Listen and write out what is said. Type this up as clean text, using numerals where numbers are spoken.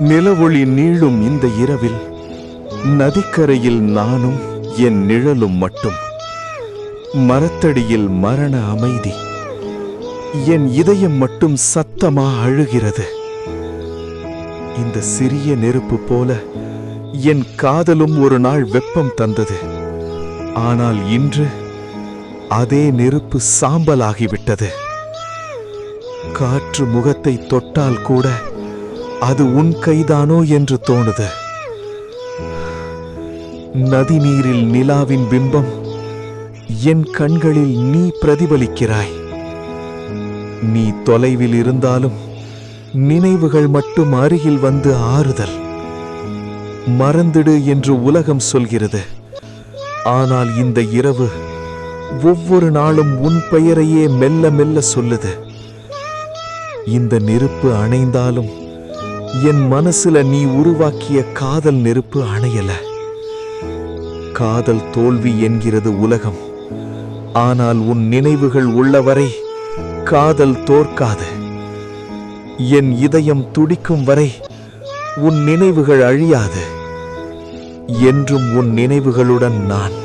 நிலவொளி நீளும் இந்த இரவில் நதிக்கரையில் நானும் என் நிழலும் மட்டும். மரத்தடியில் மரண அமைதி. என் இதயம் மட்டும் சத்தமா அழுகிறது. இந்த சிறிய நெருப்பு போல என் காதலும் ஒரு நாள் வெப்பம் தந்தது. ஆனால் இன்று அதே நெருப்பு சாம்பலாகிவிட்டது. காற்று முகத்தை தொட்டால் கூட அது உன் கைதானோ என்று தோணுது. நதி நீரில் நிலாவின் பிம்பம், என் கண்களில் நீ பிரதிபலிக்கிறாய். நீ தொலைவில் இருந்தாலும் நினைவுகள் மட்டும் அருகில் வந்து ஆறுதல். மறந்திடு என்று உலகம் சொல்கிறது. ஆனால் இந்த இரவு ஒவ்வொரு நாளும் உன் பெயரையே மெல்ல மெல்ல சொல்லுது. இந்த நெருப்பு அணைந்தாலும் என் மனசுல நீ உருவாக்கிய காதல் நெருப்பு அணையல. காதல் தோல்வி என்கிறது உலகம். ஆனால் உன் நினைவுகள் உள்ளவரை காதல் தோற்காது. என் இதயம் துடிக்கும் வரை உன் நினைவுகள் அழியாது. என்றும் உன் நினைவுகளுடன் நான்.